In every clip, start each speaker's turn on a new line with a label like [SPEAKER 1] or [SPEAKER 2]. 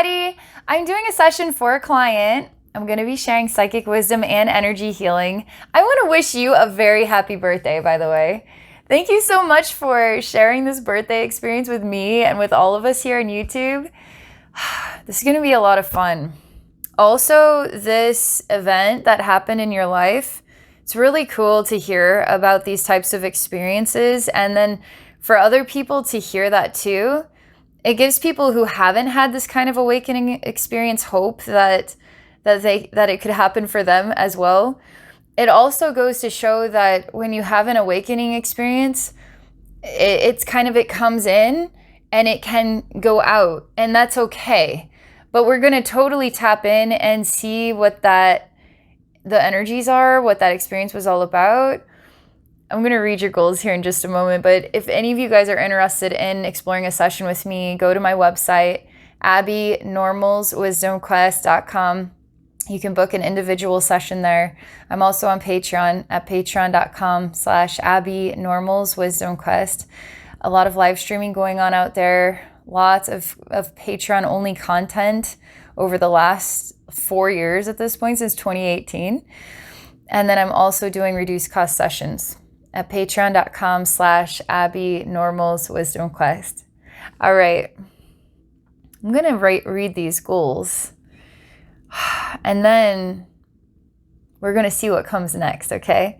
[SPEAKER 1] everybody. I'm doing a session for a client. I'm going to be sharing psychic wisdom and energy healing. I want to wish you a very happy birthday, by the way. Thank you so much for sharing this birthday experience with me and with all of us here on YouTube. This is going to be a lot of fun. Also, this event that happened in your life, it's really cool to hear about these types of experiences, and then for other people to hear that too. It gives people who haven't had this kind of awakening experience hope that it could happen for them as well. It also goes to show that when you have an awakening experience, it comes in and it can go out, and that's okay. But we're going to totally tap in and see what the energies are, what that experience was all about. I'm going to read your goals here in just a moment, but if any of you guys are interested in exploring a session with me, go to my website, abbeynormalswisdomquest.com. You can book an individual session there. I'm also on Patreon at patreon.com/abbeynormalswisdomquest. A lot of live streaming going on out there, lots of Patreon-only content over the last 4 years at this point, since 2018. And then I'm also doing reduced cost sessions at patreon.com/abbeynormalswisdomquest. All right, I'm going to read these goals, and then we're going to see what comes next, okay?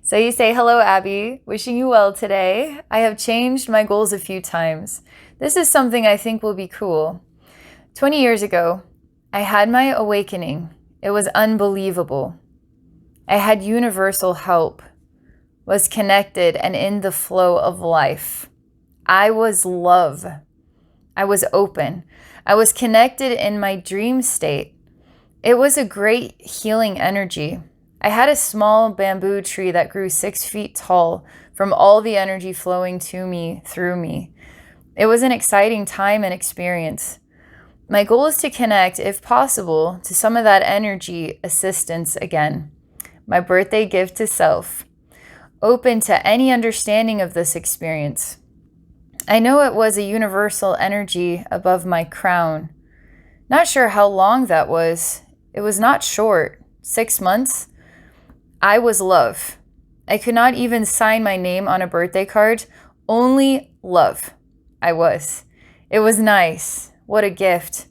[SPEAKER 1] So you say, hello, Abbey, wishing you well today. I have changed my goals a few times. This is something I think will be cool. 20 years ago, I had my awakening. It was unbelievable. I had universal help, was connected and in the flow of life. I was love. I was open. I was connected in my dream state. It was a great healing energy. I had a small bamboo tree that grew 6 feet tall from all the energy flowing to me through me. It was an exciting time and experience. My goal is to connect, if possible, to some of that energy assistance again. My birthday gift to self. Open to any understanding of this experience. I know it was a universal energy above my crown. Not sure how long that was. It was not short. 6 months. I was love. I could not even sign my name on a birthday card. Only love. I was. It was nice. What a gift.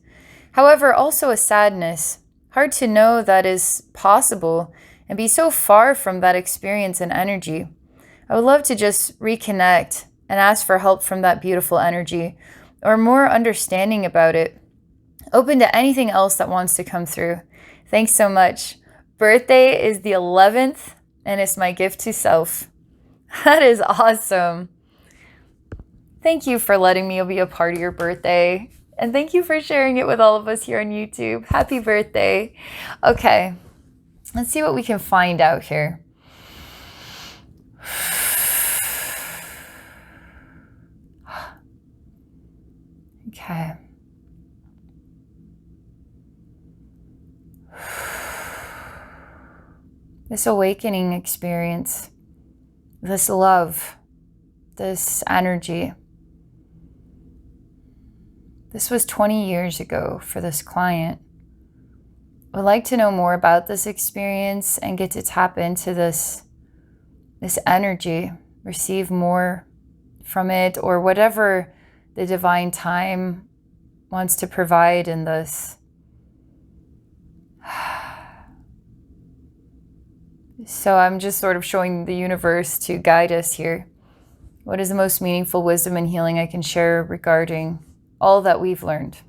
[SPEAKER 1] However, also a sadness. Hard to know that is possible and be so far from that experience and energy. I would love to just reconnect and ask for help from that beautiful energy, or more understanding about it. Open to anything else that wants to come through. Thanks so much. Birthday is the 11th, and it's my gift to self. That is awesome. Thank you for letting me be a part of your birthday, and thank you for sharing it with all of us here on YouTube. Happy birthday. Okay. Let's see what we can find out here. Okay. This awakening experience, this love, this energy. This was 20 years ago for this client. I would like to know more about this experience and get to tap into this energy, receive more from it, or whatever the divine time wants to provide in this. So I'm just sort of showing the universe to guide us here. What is the most meaningful wisdom and healing I can share regarding all that we've learned,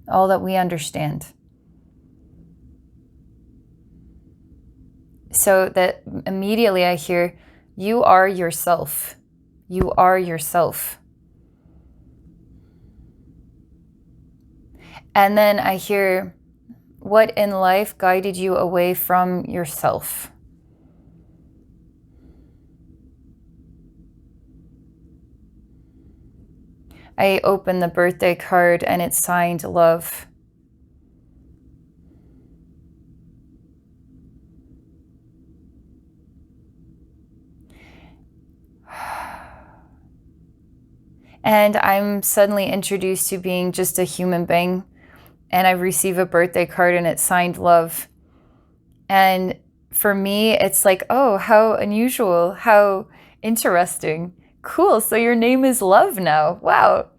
[SPEAKER 1] all that we understand? So that immediately I hear, you are yourself. You are yourself. And then I hear, what in life guided you away from yourself? I open the birthday card and it's signed love. And I'm suddenly introduced to being just a human being and I receive a birthday card and it's signed love. And for me, it's like, oh, how unusual, how interesting. Cool, so your name is Love now. Wow,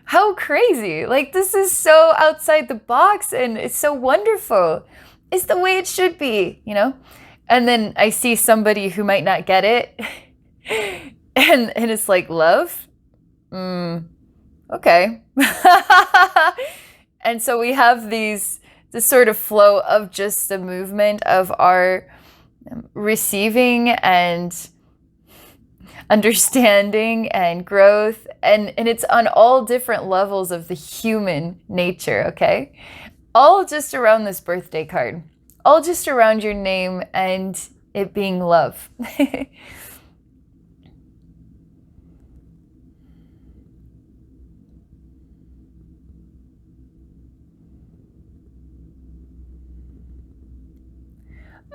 [SPEAKER 1] how crazy. Like, this is so outside the box and it's so wonderful. It's the way it should be, you know? And then I see somebody who might not get it and it's like, love? Okay. And so we have this sort of flow of just the movement of our receiving and understanding and growth, and it's on all different levels of the human nature, okay? All just around this birthday card, all just around your name and it being love.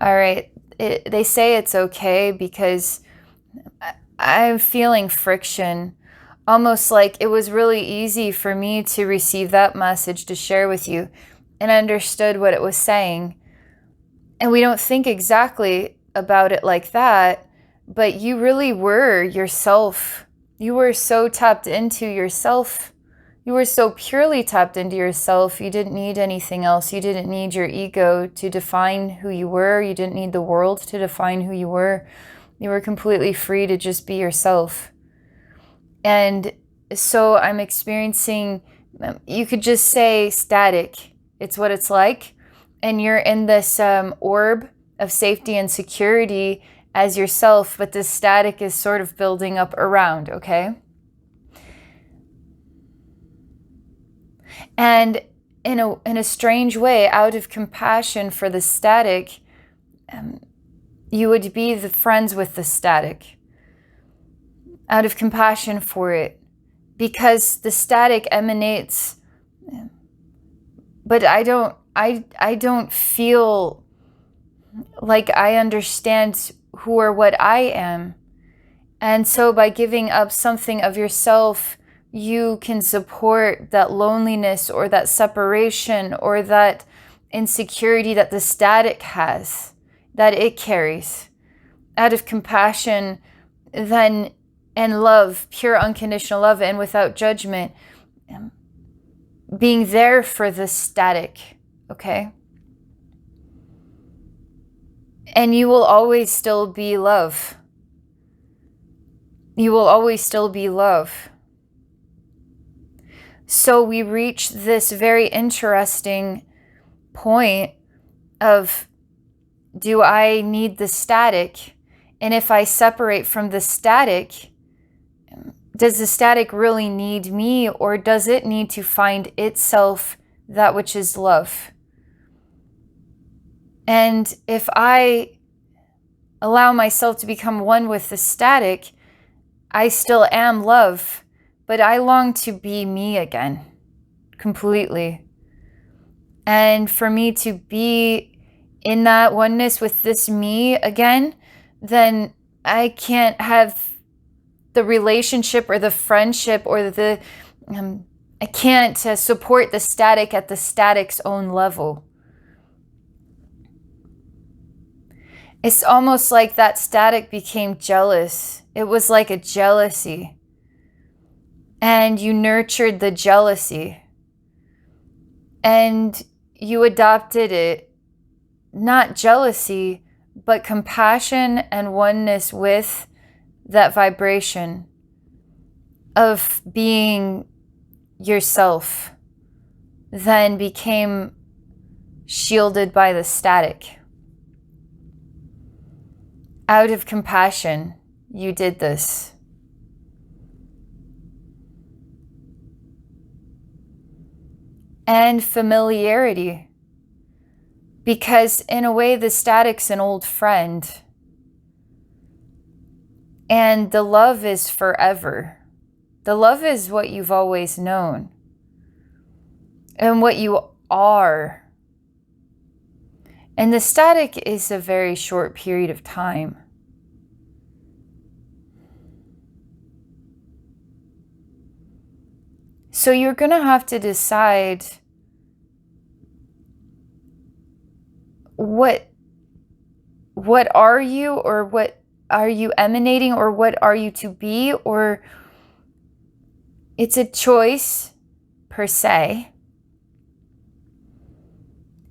[SPEAKER 1] All right, they say it's okay because I'm feeling friction, almost like it was really easy for me to receive that message to share with you, and I understood what it was saying. And we don't think exactly about it like that, but you really were yourself. You were so tapped into yourself. You were so purely tapped into yourself. You didn't need anything else. You didn't need your ego to define who you were. You didn't need the world to define who you were. You were completely free to just be yourself. And so I'm experiencing, you could just say static. It's what it's like. And you're in this orb of safety and security as yourself, but this static is sort of building up around, okay? And in a strange way, out of compassion for the static, you would be the friends with the static. Out of compassion for it. Because the static emanates, but I don't feel like I understand who or what I am. And so by giving up something of yourself, you can support that loneliness or that separation or that insecurity that the static has, that it carries. Out of compassion, then, and love, pure unconditional love and without judgment, being there for the static, okay? And you will always still be love. You will always still be love. So we reach this very interesting point of, do I need the static? And if I separate from the static, does the static really need me, or does it need to find itself that which is love? And if I allow myself to become one with the static, I still am love. But I long to be me again, completely. And for me to be in that oneness with this me again, then I can't have the relationship or the friendship or I can't support the static at the static's own level. It's almost like that static became jealous. It was like a jealousy. And you nurtured the jealousy. And you adopted it, not jealousy, but compassion and oneness with that vibration of being yourself, then became shielded by the static. Out of compassion, you did this. And familiarity, because in a way the static's an old friend and the love is forever. The love is what you've always known and what you are. And the static is a very short period of time. So you're going to have to decide what are you, or what are you emanating, or what are you to be, or it's a choice per se.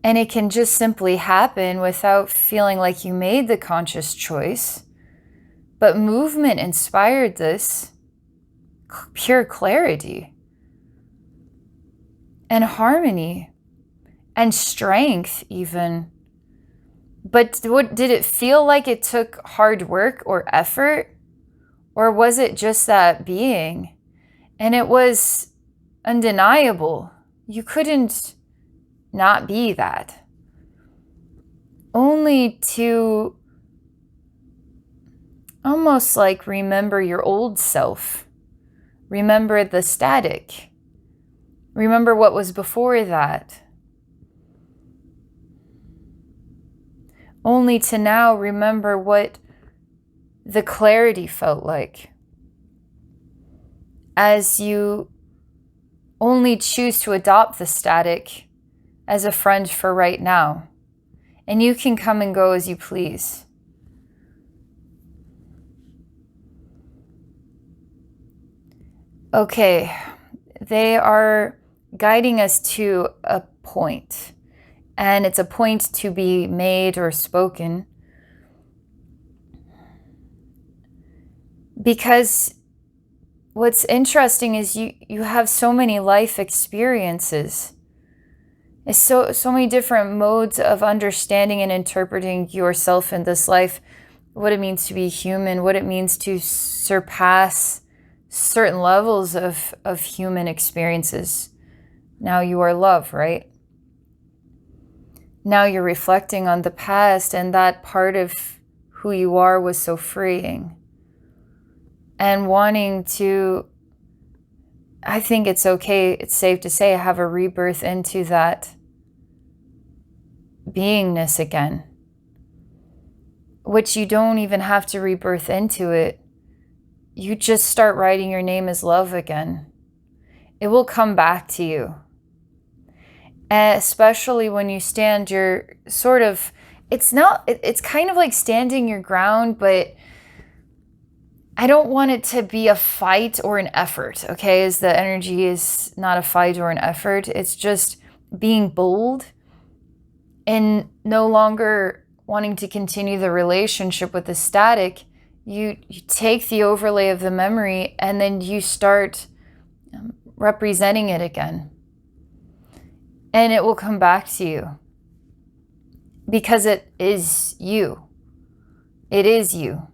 [SPEAKER 1] And it can just simply happen without feeling like you made the conscious choice. But movement inspired this pure clarity and harmony and strength even. But did it feel like it took hard work or effort? Or was it just that being? And it was undeniable. You couldn't not be that. Only to almost like remember your old self. Remember the static. Remember what was before that. Only to now remember what the clarity felt like. As you only choose to adopt the static as a friend for right now. And you can come and go as you please. Okay, they are guiding us to a point. And it's a point to be made or spoken. Because what's interesting is you have so many life experiences. It's so many different modes of understanding and interpreting yourself in this life, what it means to be human, what it means to surpass certain levels of human experiences. Now you are love, right? Now you're reflecting on the past, and that part of who you are was so freeing. And wanting to, I think it's okay, it's safe to say, have a rebirth into that beingness again. Which you don't even have to rebirth into it. You just start writing your name as love again. It will come back to you. Especially when you stand your sort of, it's kind of like standing your ground, but I don't want it to be a fight or an effort, okay? As the energy is not a fight or an effort. It's just being bold and no longer wanting to continue the relationship with the static. You take the overlay of the memory and then you start representing it again. And it will come back to you. Because it is you. It is you.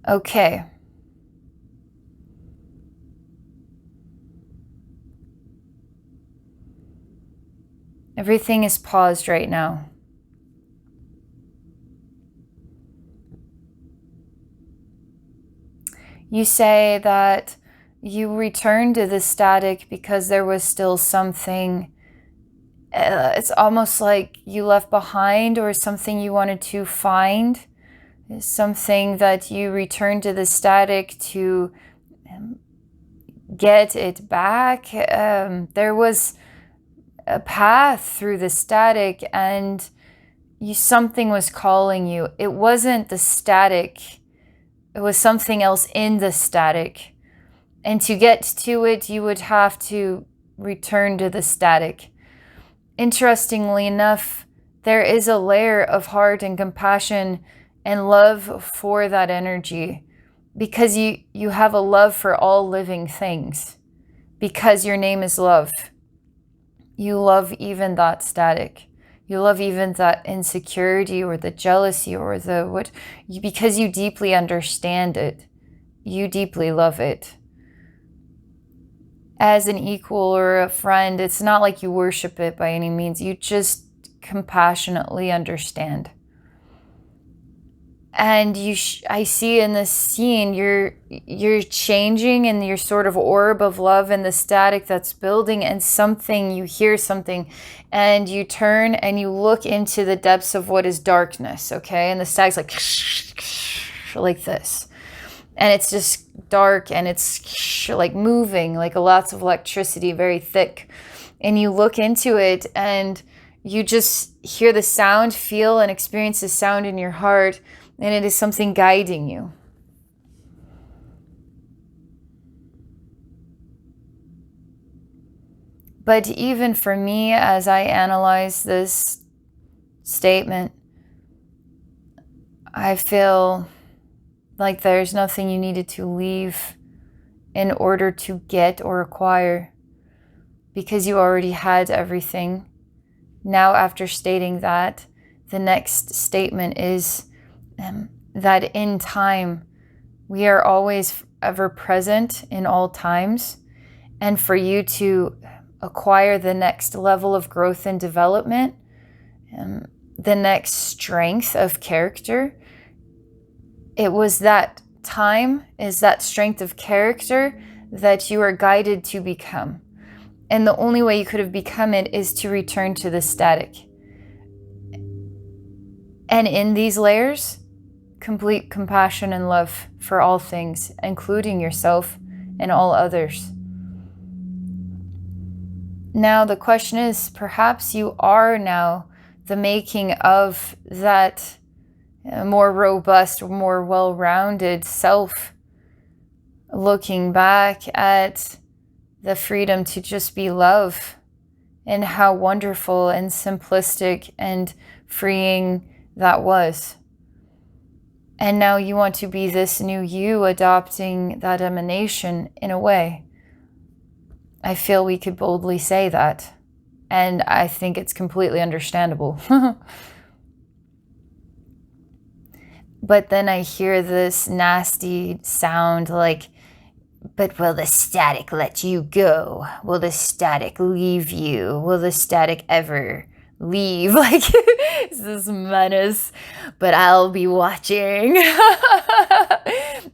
[SPEAKER 1] Okay. Everything is paused right now. You say that you returned to the static because there was still something, it's almost like you left behind or something you wanted to find. Something that you returned to the static to get it back. There was a path through the static and something was calling you. It wasn't the static. It was something else in the static. And to get to it, you would have to return to the static. Interestingly enough, there is a layer of heart and compassion and love for that energy because you have a love for all living things because your name is love. You love even that static. You love even that insecurity or the jealousy or because you deeply understand it. You deeply love it. As an equal or a friend, it's not like you worship it by any means. You just compassionately understand. And I see in this scene, you're changing in your sort of orb of love and the static that's building, and you hear something, and you turn and you look into the depths of what is darkness, okay? And the static's like this. And it's just dark and it's like moving, like lots of electricity, very thick. and you look into it and you just hear the sound, feel and experience the sound in your heart, and it is something guiding you. But even for me, as I analyze this statement, I feel like there's nothing you needed to leave in order to get or acquire, because you already had everything. Now, after stating that, the next statement is that in time, we are always ever present in all times. And for you to acquire the next level of growth and development, the next strength of character, it was that time, is that strength of character that you are guided to become. And the only way you could have become it is to return to the static. And in these layers, complete compassion and love for all things, including yourself and all others. Now the question is, perhaps you are now the making of that more robust, more well-rounded self, looking back at the freedom to just be love, and how wonderful and simplistic and freeing that was. And now you want to be this new you, adopting that emanation in a way. I feel we could boldly say that. And I think it's completely understandable. But then I hear this nasty sound like, but will the static let you go? Will the static leave you? Will the static ever leave? Like, it's this menace, but I'll be watching.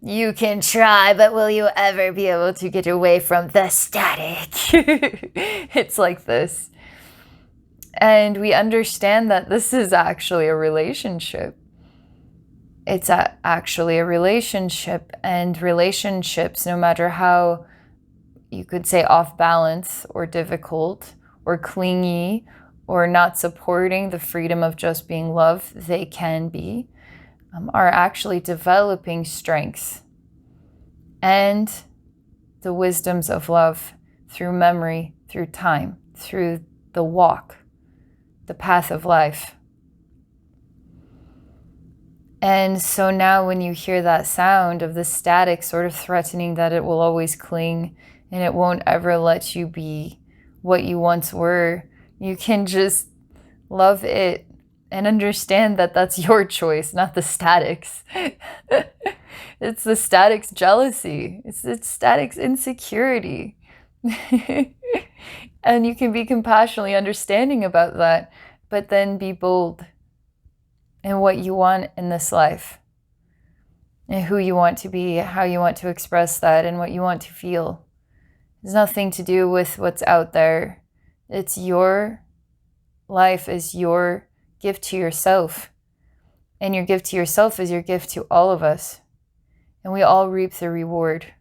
[SPEAKER 1] You can try, but will you ever be able to get away from the static? It's like this. And we understand that this is actually a relationship. It's actually a relationship, and relationships, no matter how you could say off balance or difficult or clingy or not supporting the freedom of just being love, they can be, are actually developing strengths and the wisdoms of love through memory, through time, through the walk, the path of life. And so now when you hear that sound of the static sort of threatening that it will always cling and it won't ever let you be what you once were, you can just love it and understand that that's your choice, not the static's. It's the static's jealousy. It's static's insecurity. And you can be compassionately understanding about that, but then be bold in what you want in this life, and who you want to be, how you want to express that, and what you want to feel. It's nothing to do with what's out there. It's your life, is your gift to yourself. And your gift to yourself is your gift to all of us. And we all reap the reward.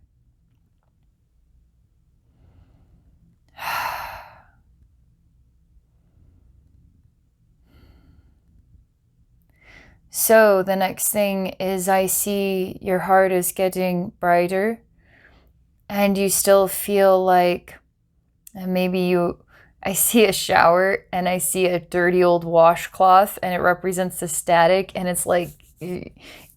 [SPEAKER 1] So the next thing is, I see your heart is getting brighter, and you still feel like I see a shower and I see a dirty old washcloth, and it represents the static, and it's like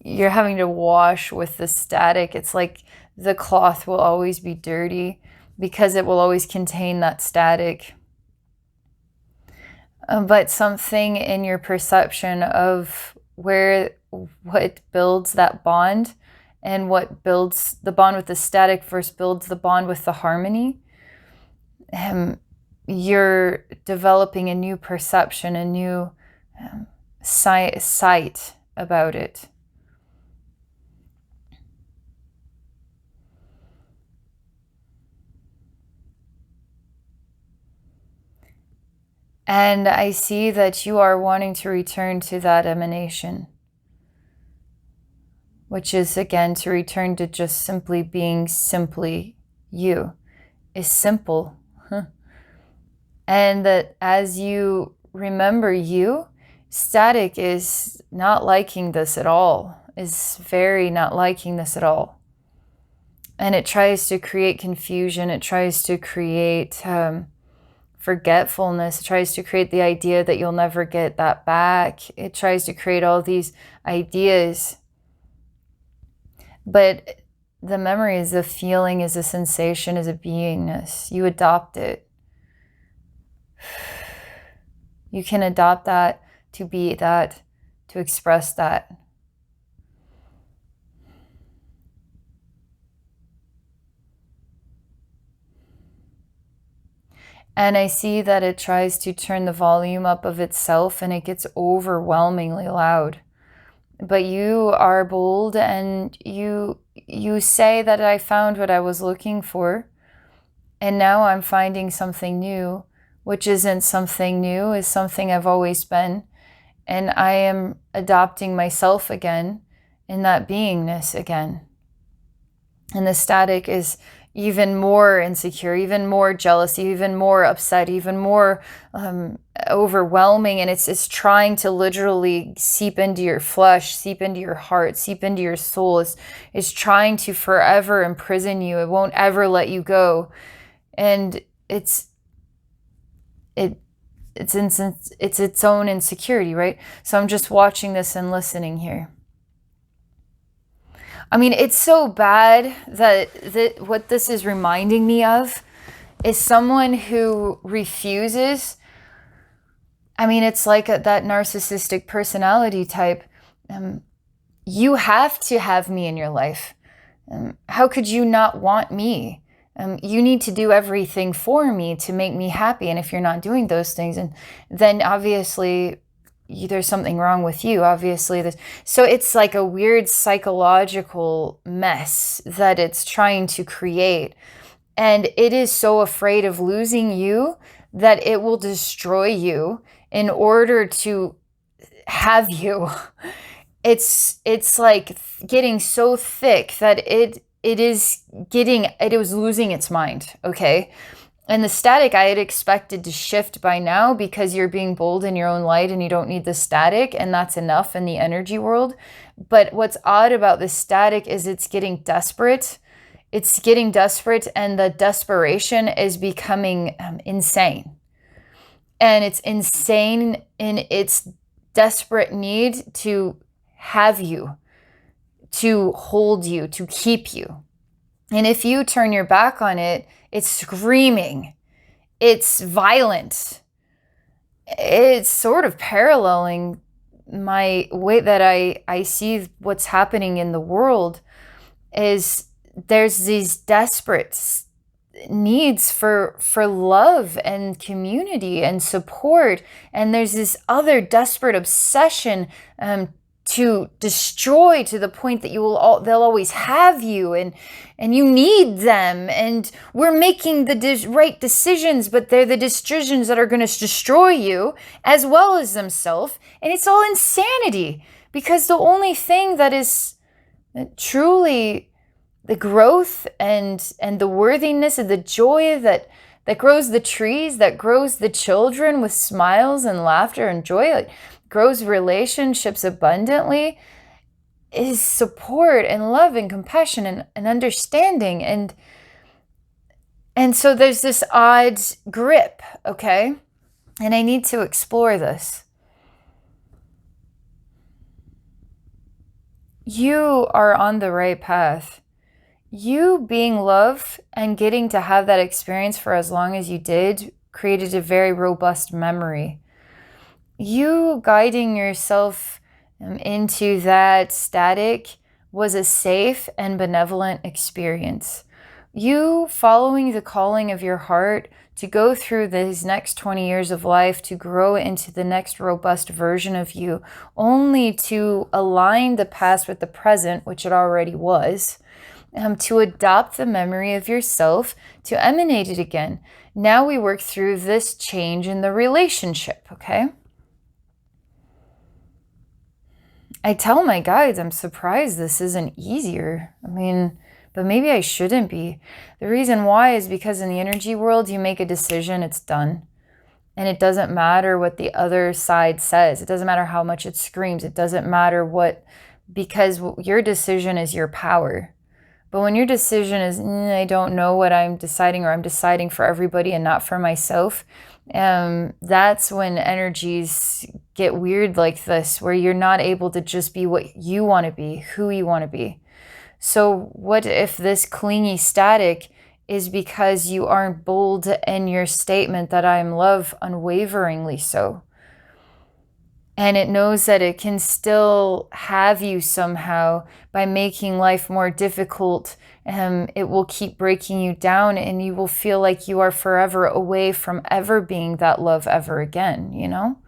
[SPEAKER 1] you're having to wash with the static. It's like the cloth will always be dirty because it will always contain that static. But something in your perception of what builds that bond, and what builds the bond with the static versus builds the bond with the harmony, you're developing a new perception, a new sight about it. And I see that you are wanting to return to that emanation, which is, again, to return to just simply being simply you. Is simple. And that as you remember you, static is not liking this at all, is very not liking this at all. And it tries to create confusion. It tries to create forgetfulness. It tries to create the idea that you'll never get that back. It tries to create all these ideas. But the memory is a feeling, is a sensation, is a beingness. You adopt it. You can adopt that, to be that, to express that. And I see that it tries to turn the volume up of itself and it gets overwhelmingly loud. But you are bold and you say that I found what I was looking for. And now I'm finding something new, which isn't something new, is something I've always been. And I am adopting myself again in that beingness again. And the static is even more insecure, even more jealous, even more upset, even more overwhelming. And it's trying to literally seep into your flesh, seep into your heart, seep into your soul. It's trying to forever imprison you. It won't ever let you go. And it's its own insecurity, right? So I'm just watching this and listening here. I mean, it's so bad that what this is reminding me of is someone who refuses. I mean, it's like that narcissistic personality type. You have to have me in your life. How could you not want me? You need to do everything for me to make me happy. And if you're not doing those things, and then obviously there's something wrong with you, obviously. So it's like a weird psychological mess that it's trying to create. And it is so afraid of losing you that it will destroy you in order to have you. It's like getting so thick that it was losing its mind, okay? And the static I had expected to shift by now because you're being bold in your own light and you don't need the static, and that's enough in the energy world. But what's odd about the static is it's getting desperate. It's getting desperate, and the desperation is becoming insane. And it's insane in its desperate need to have you, to hold you, to keep you. And if you turn your back on it, it's screaming. It's violent. It's sort of paralleling my way that I see what's happening in the world. Is there's these desperate needs for love and community and support. And there's this other desperate obsession to destroy, to the point that they'll always have you, and you need them, and we're making the right decisions, but they're the decisions that are going to destroy you as well as themselves. And it's all insanity, because the only thing that is truly the growth and the worthiness and the joy that grows the trees, that grows the children with smiles and laughter and joy, grows relationships abundantly, is support and love and compassion and understanding. And so there's this odd grip, okay? And I need to explore this. You are on the right path. You being love and getting to have that experience for as long as you did created a very robust memory. You guiding yourself into that static was a safe and benevolent experience. You following the calling of your heart to go through these next 20 years of life, to grow into the next robust version of you, only to align the past with the present, which it already was, to adopt the memory of yourself, to emanate it again. Now we work through this change in the relationship, okay? I tell my guides, I'm surprised this isn't easier. I mean, but maybe I shouldn't be. The reason why is because in the energy world, you make a decision, it's done. And it doesn't matter what the other side says. It doesn't matter how much it screams. It doesn't matter what, because your decision is your power. But when your decision is, I don't know what I'm deciding, or I'm deciding for everybody and not for myself, that's when energies get weird like this, where you're not able to just be what you want to be, who you want to be. So what if this clingy static is because you aren't bold in your statement that I am love unwaveringly so? And it knows that it can still have you somehow by making life more difficult. It will keep breaking you down, and you will feel like you are forever away from ever being that love ever again, you know?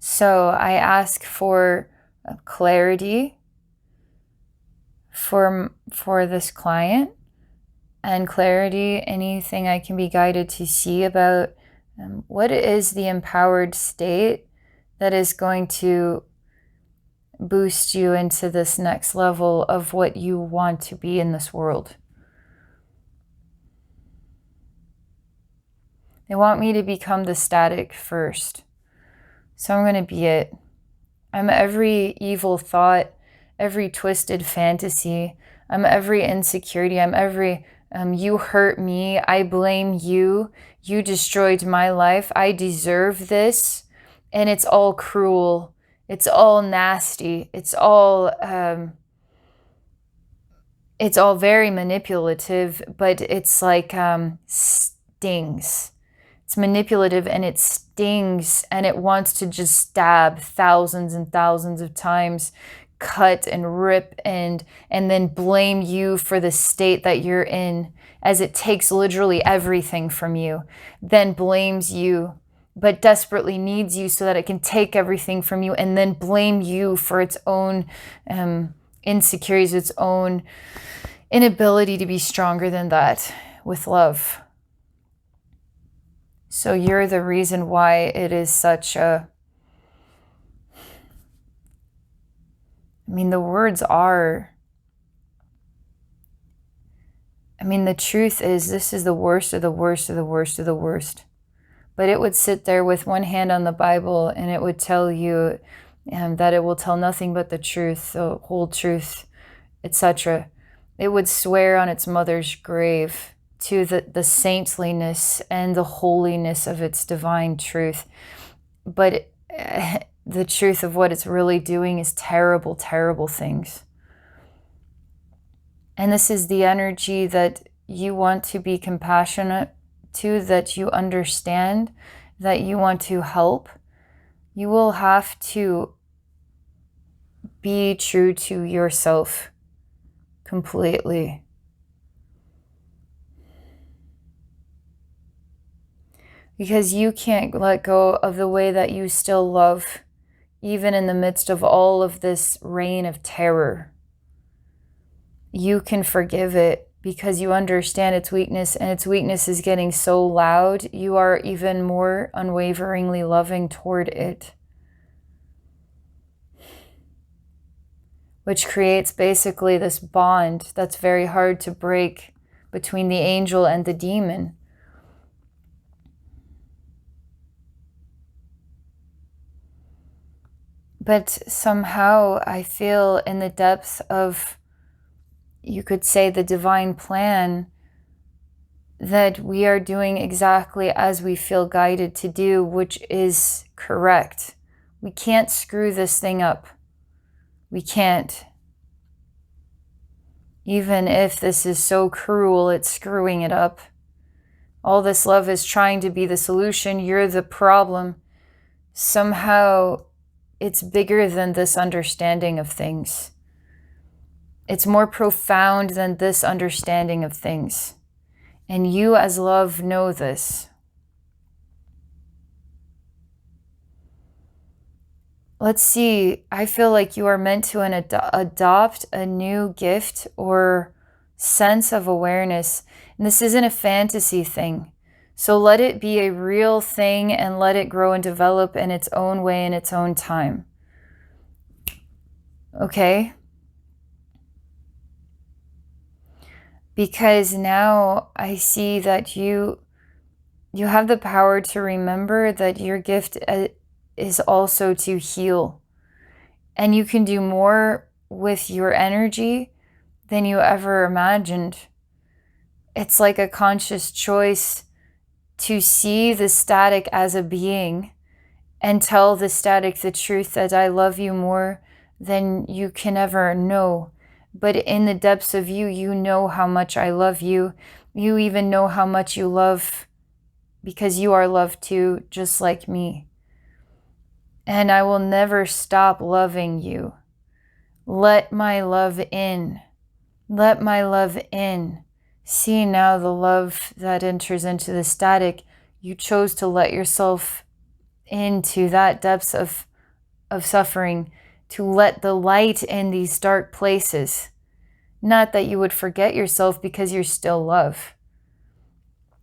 [SPEAKER 1] So I ask for clarity for this client, and clarity, anything I can be guided to see about what is the empowered state that is going to boost you into this next level of what you want to be in this world. They want me to become the static first. So I'm going to be it. I'm every evil thought, every twisted fantasy. I'm every insecurity. I'm every, you hurt me. I blame you. You destroyed my life. I deserve this. And it's all cruel. It's all nasty. It's all very manipulative, but it's like stings. It's manipulative and it stings, and it wants to just stab thousands and thousands of times, cut and rip and then blame you for the state that you're in, as it takes literally everything from you, then blames you, but desperately needs you so that it can take everything from you and then blame you for its own insecurities, its own inability to be stronger than that with love. So you're the reason why it is such a... the words are... the truth is, this is the worst of the worst of the worst of the worst. But it would sit there with one hand on the Bible, and it would tell you that it will tell nothing but the truth, the whole truth, etc. It would swear on its mother's grave to the saintliness and the holiness of its divine truth. But the truth of what it's really doing is terrible, terrible things. And this is the energy that you want to be compassionate to, that you understand, that you want to help. You will have to be true to yourself completely. Because you can't let go of the way that you still love, even in the midst of all of this reign of terror. You can forgive it because you understand its weakness, and its weakness is getting so loud, you are even more unwaveringly loving toward it. Which creates basically this bond that's very hard to break between the angel and the demon. But somehow I feel in the depth of, you could say, the divine plan, that we are doing exactly as we feel guided to do, which is correct. We can't screw this thing up. We can't. Even if this is so cruel, it's screwing it up. All this love is trying to be the solution. You're the problem. Somehow it's bigger than this understanding of things. It's more profound than this understanding of things. And you as love know this. Let's see, I feel like you are meant to adopt a new gift or sense of awareness. And this isn't a fantasy thing. So let it be a real thing, and let it grow and develop in its own way, in its own time. Okay? Because now I see that you have the power to remember that your gift is also to heal. And you can do more with your energy than you ever imagined. It's like a conscious choice to see the static as a being and tell the static the truth that I love you more than you can ever know. But in the depths of you, you know how much I love you. You even know how much you love, because you are loved too, just like me. And I will never stop loving you. Let my love in. Let my love in. See now the love that enters into the static. You chose to let yourself into that depths of suffering, to let the light in these dark places. Not that you would forget yourself, because you're still love.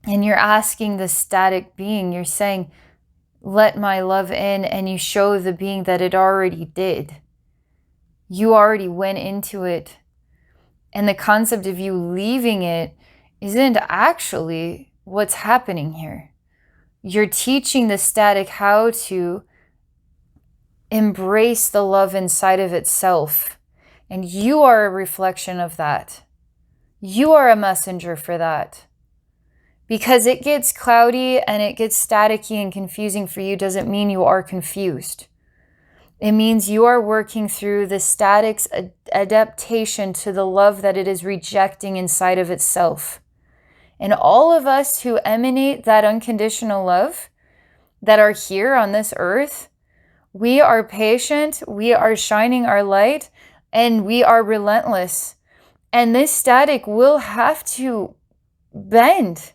[SPEAKER 1] And you're asking the static being, you're saying, let my love in, and you show the being that it already did. You already went into it. And the concept of you leaving it isn't actually what's happening here. You're teaching the static how to embrace the love inside of itself. And you are a reflection of that. You are a messenger for that. Because it gets cloudy and it gets staticky and confusing for you doesn't mean you are confused. It means you are working through the static's adaptation to the love that it is rejecting inside of itself. And all of us who emanate that unconditional love, that are here on this earth, we are patient, we are shining our light, and we are relentless. And this static will have to bend.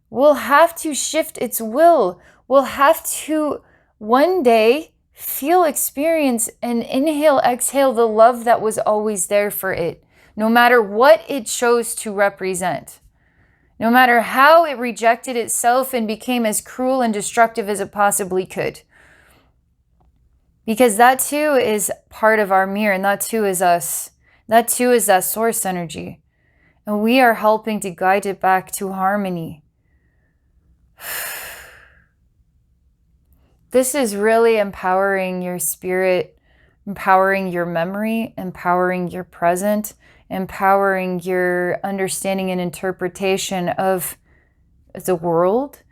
[SPEAKER 1] Will have to shift its will. Will have to one day feel, experience, and inhale, exhale the love that was always there for it, no matter what it chose to represent. No matter how it rejected itself and became as cruel and destructive as it possibly could. Because that too is part of our mirror, and that too is us. That too is that source energy. And we are helping to guide it back to harmony. This is really empowering your spirit, empowering your memory, empowering your present, empowering your understanding and interpretation of the world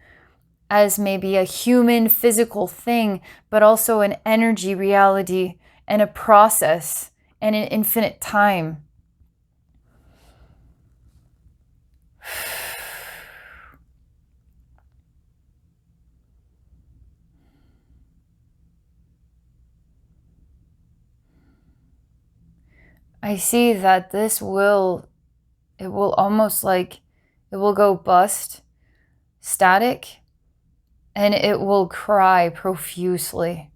[SPEAKER 1] as maybe a human physical thing, but also an energy reality and a process and an infinite time. I see that it will almost like, it will go bust, static, and it will cry profusely.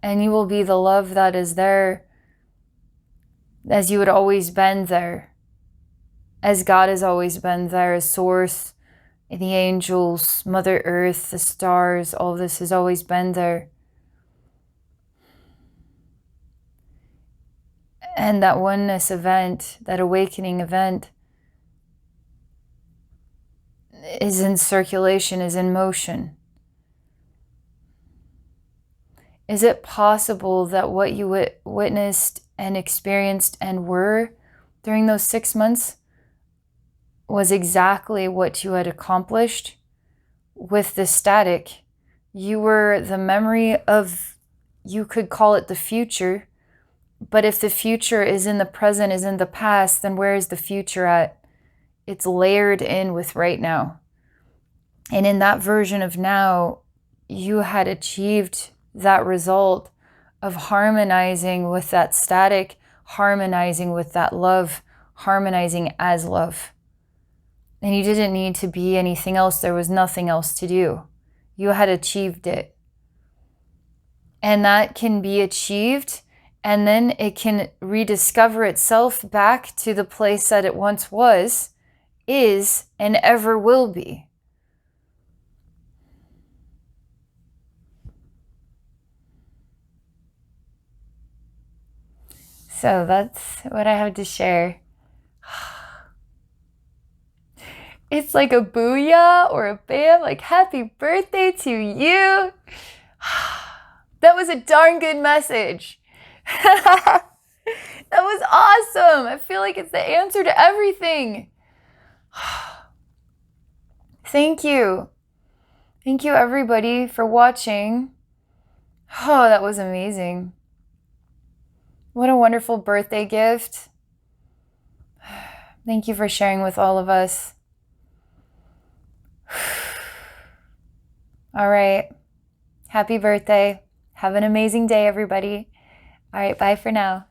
[SPEAKER 1] And you will be the love that is there, as you had always been there, as God has always been there, as Source, the angels, Mother Earth, the stars, all this has always been there. And that oneness event, that awakening event, is in circulation, is in motion. Is it possible that what you witnessed and experienced and were during those 6 months was exactly what you had accomplished with the static? You were the memory of, you could call it the future, but if the future is in the present, is in the past, then where is the future at? It's layered in with right now. And in that version of now, you had achieved that result of harmonizing with that static, harmonizing with that love, harmonizing as love. And you didn't need to be anything else. There was nothing else to do. You had achieved it. And that can be achieved, and then it can rediscover itself back to the place that it once was, is, and ever will be. So that's what I have to share. It's like a booyah or a bam, like happy birthday to you. That was a darn good message. That was awesome. I feel like it's the answer to everything. Thank you. Thank you, everybody, for watching. Oh, that was amazing. What a wonderful birthday gift. Thank you for sharing with all of us. All right. Happy birthday. Have an amazing day, everybody. All right, bye for now.